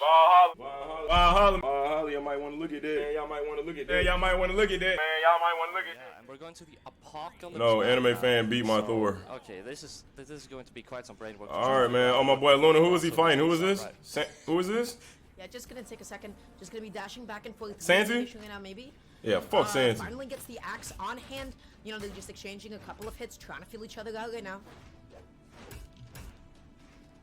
Vodhalla, y'all might want to look at that. Y'all might want to look at that. Y'all might want to look at that. Yeah, and we're going to the apocalypse. No, anime fan beat my Thor. Okay, this is going to be quite some brain work. All right, man. Oh, my boy Luna. Who is he fighting? Who is this? Who is this? Yeah, just gonna take a second. Just gonna be dashing back and forth. Santy? Maybe. Yeah, fuck Santy. Finally gets the axe on hand. You know, they're just exchanging a couple of hits, trying to feel each other out right now.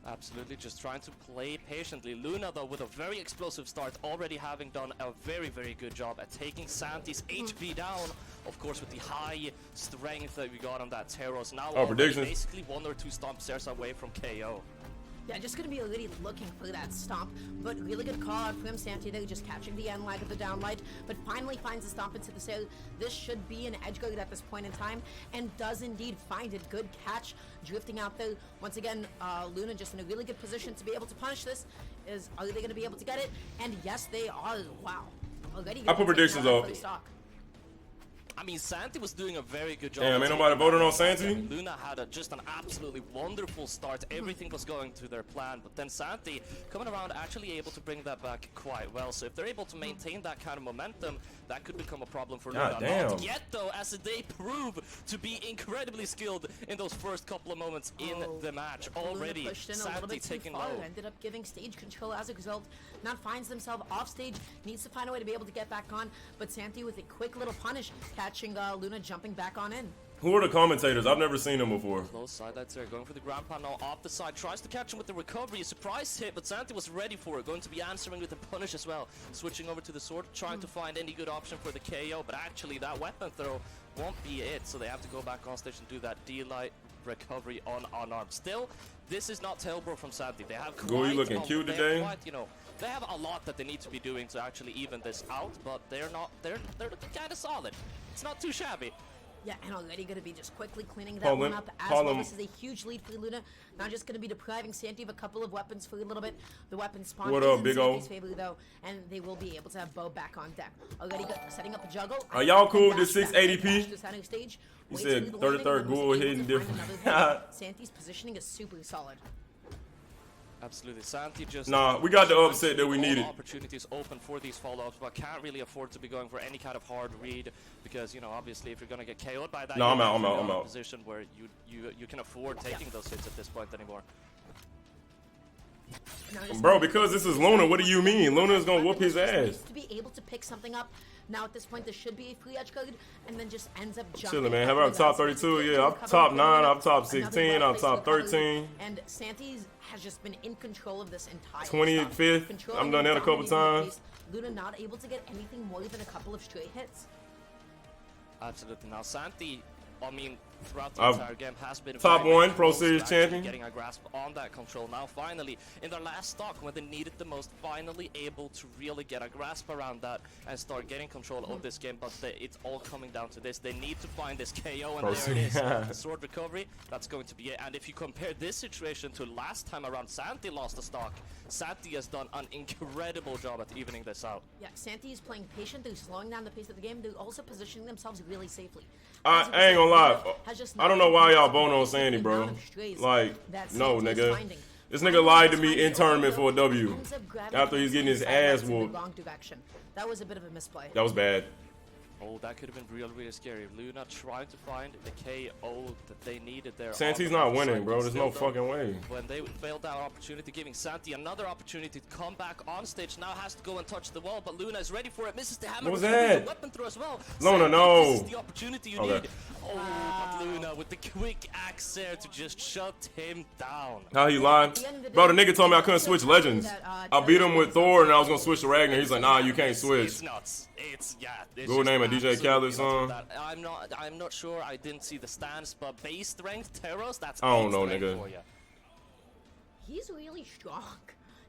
Absolutely, just trying to play patiently. Luna, though, with a very explosive start, already having done a very, very good job at taking Santy's HP down. Of course, with the high strength that we got on that Teros. Now, predictions. basically 1 or 2 stomp stairs away from KO. Yeah, just gonna be really looking for that stomp, but really good call out from Santy there, just catching the end lag of the downlight, but finally finds a stomp into the sail. This should be an edge guard at this point in time, and does indeed find it. Good catch, drifting out there. Once again, Luna just in a really good position to be able to punish this. Are they gonna be able to get it? And yes, they are. Wow. Already I put predictions up. I mean, Santy was doing a very good job. Damn, ain't nobody voted on Santy? Luna had just an absolutely wonderful start. Everything was going to their plan, but then Santy coming around actually able to bring that back quite well. So if they're able to maintain that kind of momentum, that could become a problem for Luna. Not yet, though, as they prove to be incredibly skilled in those first couple of moments in the match. Already, Santy taking low. Ended up giving stage control as a result. Now finds themselves off stage, needs to find a way to be able to get back on, but Santy with a quick little punish, catching Luna jumping back on in. Who are the commentators? I've never seen them before. Close side lights there, going for the ground pound now off the side. Tries to catch him with the recovery. A surprise hit, but Santy was ready for it. Going to be answering with the punish as well. Switching over to the sword, trying to find any good option for the KO, but actually that weapon throw won't be it. So they have to go back on stage and do that D-light recovery on unarmed. Still, this is not tailbro from Santy. They have you looking cute today? They have a lot that they need to be doing to actually even this out, but they're looking kind of solid. It's not too shabby. Yeah, and already going to be just quickly cleaning that one up as well. This is a huge lead for Luna. Now just going to be depriving Santy of a couple of weapons for a little bit. The weapon spawn is in Santy's favor, though, and they will be able to have BOUT back on deck. Already setting up a juggle. Are y'all cool with this 680p? Stage. You said 33rd ghoul hitting different. Santy's positioning is super solid. Absolutely, Santy just... Nah, we got the upset that we needed. Opportunities open for these follow-ups, but can't really afford to be going for any kind of hard read because, you know, obviously if you're gonna get KO'd by that, I'm out. in a position where you can afford taking those hits at this point anymore. Bro, because this is Luna, what do you mean? Luna is gonna whoop his ass. To be able to pick something up. Now at this point, this should be a free edge guard, and then just ends up jumping. Chilling, man. How about top 32? Yeah, I'm top 9, I'm top 16, I'm top 13. And Santy has just been in control of this entire 25th. I've done that a couple times. Luna not able to get anything more than a couple of straight hits. Absolutely. Now Santy, I mean, throughout the entire game has been top 1 Pro Series champion. Getting a grasp on that control. Now finally, in their last stock, when they needed the most, finally able to really get a grasp around that and start getting control of this game. But it's all coming down to this. They need to find this KO, and there it is. The sword recovery, that's going to be it. And if you compare this situation to last time around, Santy lost the stock. Santy has done an incredible job at evening this out. Yeah, Santy is playing patient. They're slowing down the pace of the game. They're also positioning themselves really safely. I ain't gonna lie. I don't know why y'all voting on Sandy, bro. Like, no, nigga. This nigga lied to me in tournament for a W after he's getting his ass whooped. That was a bit of a misplay. That was bad. Oh, that could have been really scary. Luna trying to find the KO that they needed there. Santy's not winning, bro. There's no fucking way. When they failed that opportunity, giving Santy another opportunity to come back on stage. Now has to go and touch the wall, but Luna is ready for it. Misses the hammer. What was that? The weapon throw as well. Luna, no. This is the opportunity you need. Oh, but Luna with the quick axe there to just shut him down. How he lied? Bro, the nigga told me I couldn't switch legends. I beat him with Thor and I was gonna switch to Ragnar. He's like, nah, you can't switch. It's nuts. Good name of DJ Khaled song. I'm not sure. I didn't see the stance, but base strength, Teros, that's I don't know, nigga. For you. He's really strong.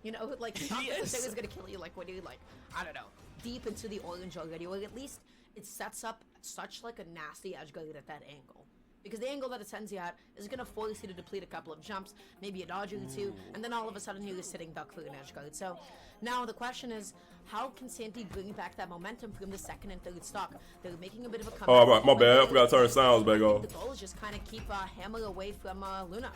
You know, like he's gonna kill you like when you're like, I don't know, deep into the orange already, or at least it sets up such like a nasty edge guard at that angle. Because the angle that it sends you at is going to force you to deplete a couple of jumps, maybe a dodge or two, and then all of a sudden you're sitting duck for an edge guard. So now the question is, how can Santy bring back that momentum from the second and third stock? They're making a bit of a comeback. Oh, my bad. I forgot to turn sounds back on. The goal is just kind of keep Hammer away from Luna.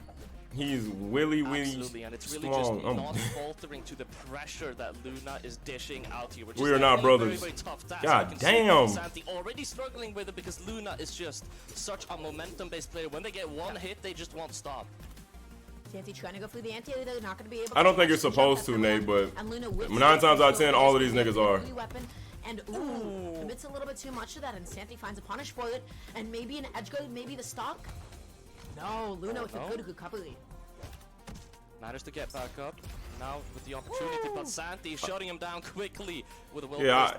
He's willy Absolutely, and it's really strong. just not faltering to the pressure that Luna is dishing out here. We are not brothers. Very, very tough task. God damn. Santy already struggling with it because Luna is just such a momentum-based player. When they get one hit, they just won't stop. Santy trying to go through the anti, they're not going to be able to. I don't think you're supposed to, Nate, but 9 times out of 10, all of these niggas are. And commits a little bit too much of that, and Santy finds a punish for it, and maybe an edge guard, maybe the stock. No, Luna with a good recovery. Managed to get back up now with the opportunity, but Santy shutting him down quickly with a will. Yeah,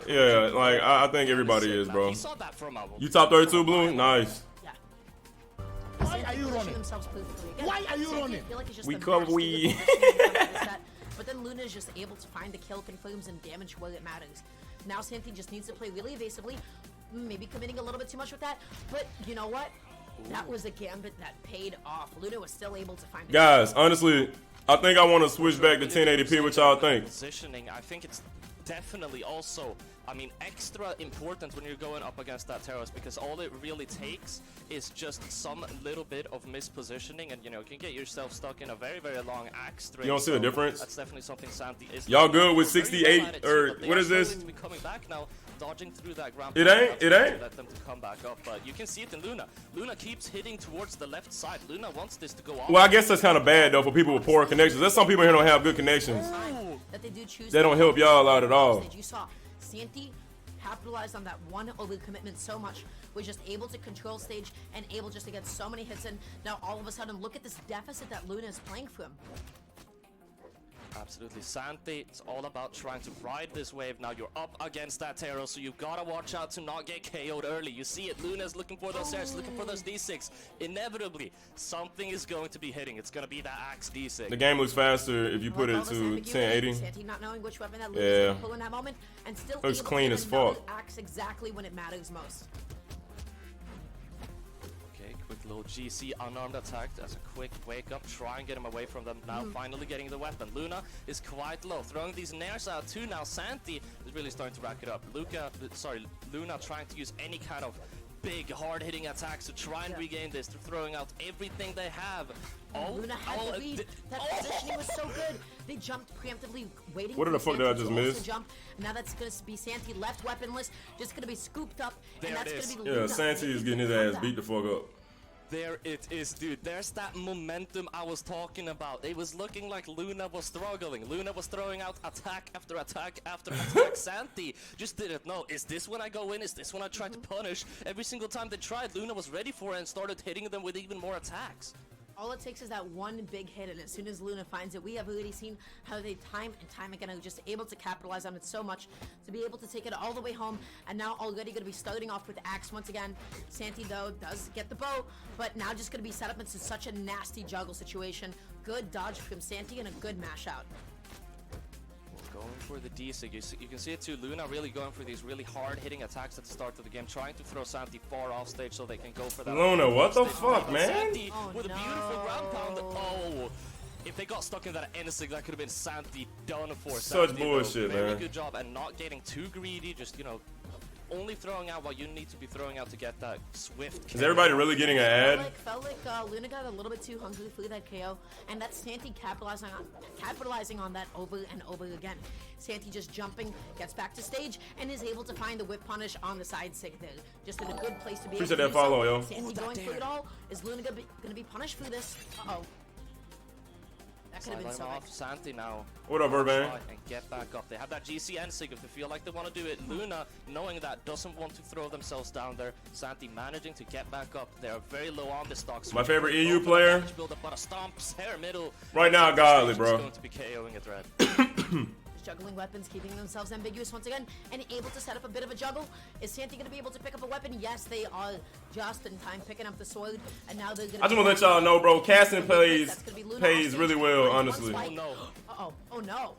like I think everybody is, bro. He saw that from you top 32, Blue? Nice. Yeah. Why are you running? Why are you running? We cover we. But then Luna is just able to find the kill confirms and damage where it matters. Now Santy just needs to play really evasively, maybe committing a little bit too much with that. But you know what? That was a gambit that paid off. Luna was still able to find. Guys, honestly, I think I want to switch back to 1080p. What y'all think? Positioning, I think it's definitely also, I mean, extra important when you're going up against that terrorist, because all it really takes is just some little bit of mispositioning, and you know, you can get yourself stuck in a very, very long axe string. You don't see a difference? That's definitely something Santy is. Y'all good with 68 or what is this? To be coming back now, dodging through that ground. It ain't. Let them to come back up, but you can see it in Luna. Luna keeps hitting towards the left side. Luna wants this to go off. Well, I guess that's kind of bad though for people with poor connections. There's some people here don't have good connections. They don't help y'all out at all. You saw Santy capitalized on that one overcommitment so much, was just able to control stage and able just to get so many hits in. Now all of a sudden, look at this deficit that Luna is playing from. Absolutely, Santy, it's all about trying to ride this wave. Now you're up against that Terror, so you've got to watch out to not get KO'd early. You see it, Luna's looking for those airs, looking for those D6. Inevitably, something is going to be hitting. It's going to be that Axe D6. The game looks faster if you put it to 1080. Santy not knowing which weapon that Luna's going to pull in that moment, and still looks clean as fuck. Axe exactly when it matters most. Quick little GC unarmed attack as a quick wake up, try and get him away from them. Now finally getting the weapon. Luna is quite low, throwing these nairs out too. Now Santy is really starting to rack it up. Luna trying to use any kind of big hard-hitting attacks to try and regain this. They're throwing out everything they have. Luna had the lead. That positioning was so good. They jumped preemptively, waiting. What the fuck did I just miss? Jump. Now that's gonna be Santy left weaponless, just gonna be scooped up, and that's gonna be Luna. Yeah, Santy is getting his ass beat the fuck up. There it is, dude. There's that momentum I was talking about. It was looking like Luna was struggling. Luna was throwing out attack after attack after attack. Santy just didn't know. Is this when I go in? Is this when I try to punish? Every single time they tried, Luna was ready for it and started hitting them with even more attacks. All it takes is that one big hit, and as soon as Luna finds it, we have already seen how they time and time again are just able to capitalize on it so much to be able to take it all the way home, and now already going to be starting off with Axe once again. Santy, though, does get the bow, but now just going to be set up into such a nasty juggle situation. Good dodge from Santy and a good mash out. Going for the D-Sig. You can see it too. Luna really going for these really hard-hitting attacks at the start of the game, trying to throw Santy far off stage so they can go for that. Luna, what the fuck, man? Santy with a beautiful ground pound. Oh, if they got stuck in that N-Sig, that could have been Santy done for. Such Santy, bullshit, man. Very good job and not getting too greedy. Just, you know, only throwing out what you need to be throwing out to get that swift KO. Is everybody really getting an ad? Felt like Luna got a little bit too hungry for that KO, and that's Santy capitalizing on that over and over again. Santy just jumping, gets back to stage, and is able to find the whip punish on the side sig there. Just in a good place to be able to that follow, yo. Santy going for it all. Is Luna gonna be punished for this? Uh-oh. That could have been so off Santy now. What up, Urban? And get back up. They have that GCN sig if they feel like they want to do it. Luna, knowing that, doesn't want to throw themselves down there. Santy managing to get back up. They are very low on the stocks. My favorite EU player. Middle. Right now, Godly, bro. Going to be KOing it red. Juggling weapons, keeping themselves ambiguous once again, and able to set up a bit of a juggle. Is Santy going to be able to pick up a weapon? Yes, they are just in time picking up the sword, and now they're going to... I just want to let y'all know, bro, casting pays really well, honestly. Oh no. Oh no.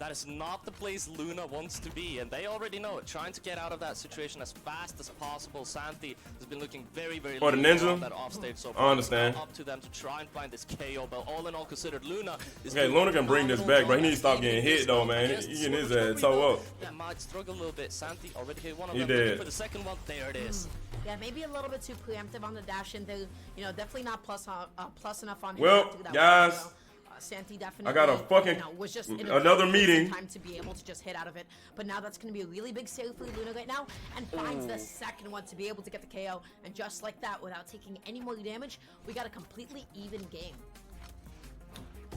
That is not the place Luna wants to be, and they already know it. Trying to get out of that situation as fast as possible. Santy has been looking very, very Or the low ninja? on that offstage so far. I understand. Up to them to try and find this KO, but all in all considered, Luna is Okay, Luna can bring this back, bro. He needs to stop getting hit, though, man. He getting his ass toe up. It might struggle a little bit. Santy already hit one of He them. did. Looking for the second one. There it is. Yeah, maybe a little bit too preemptive on the dash into, you know, definitely not plus enough on him Well, to do that guys, well. Santy definitely, I got a fucking was just in another good meeting. time to be able to just hit out of it. But now that's going to be a really big save for Luna right now, and finds the second one to be able to get the KO. And just like that, without taking any more damage, we got a completely even game.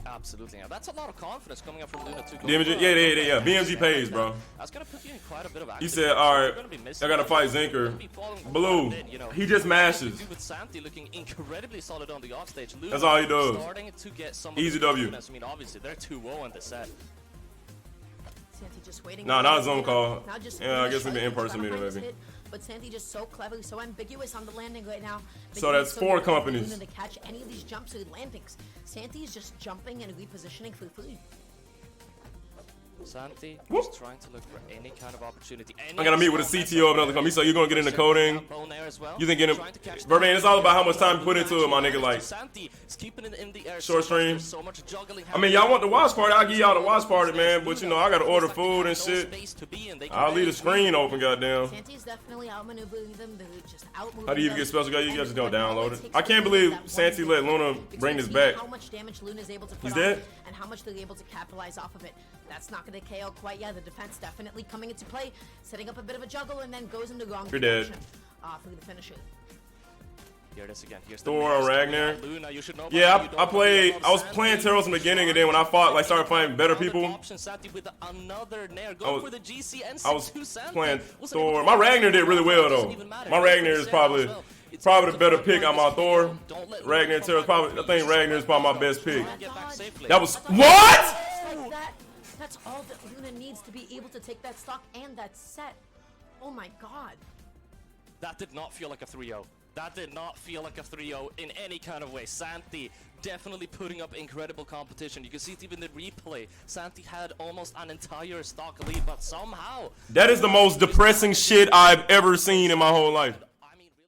Absolutely. Now that's a lot of confidence coming up from Luna too. Yeah. BMG pays, bro. That's gonna put you in quite a bit of action. He said, all right, I gotta fight Zinker. Blue, he just mashes. With Santy looking incredibly solid on the offstage. That's all he does. Starting to get some Easy W. I mean, obviously they're 2-0 in the set. Santy just waiting. Nah, not a zone call. Now just Yeah, I guess we been in-person meeting, maybe. hit, but Santy just so clever, so ambiguous on the landing right now. So that's four companies. To catch any of these jumps or landings. Santy is just jumping and repositioning for food. Santy is trying to look for any kind of opportunity. I gotta meet with a CTO of another company. So you're gonna get into coding. You think getting Vervain, it's all about how much time you put into it, my nigga. Like Santy is keeping it in the air. short stream. So much juggling. I mean, y'all want the watch party? I'll give y'all the watch party, man. But you know, I gotta order food and shit. I'll leave the screen open, goddamn. Santy's definitely outmaneuvering them. They're just outmoving How do you even them. get special guy? You And guys just go what all download it it. takes I to can't get believe that one Santy hit let Luna is bring to this see back. How much damage Luna's able to put He's on dead? it and how much they're able to capitalize off of it. That's not going to KO quite yet. The defense definitely coming into play, setting up a bit of a juggle, and then goes into wrong You're dead. direction for the finisher. Here it is again. Here's Thor the or Ragnar. Luna, you should know Yeah, I was playing Terrors in the beginning, and then when I fought, like, started fighting better people, Santy with another nair. I Going was- for the GC and I was 6-2 Santy. playing Wasn't able Thor. to My get Ragnar did really well, doesn't though. even matter. My Ragnar is probably It's the better pick point on my this Thor. KO. Don't let Ragnar Luna Terrors come probably. I back think from Ragnar is probably my best GC. pick. Get back safely. That was Just what? like that. That's all that Luna needs to be able to take that stock and that set. Oh my god. That did not feel like a 3-0. That did not feel like a 3-0 in any kind of way. Santy definitely putting up incredible competition. You can see it even in the replay. Santy had almost an entire stock lead, but somehow... That is the most depressing shit I've ever seen in my whole life.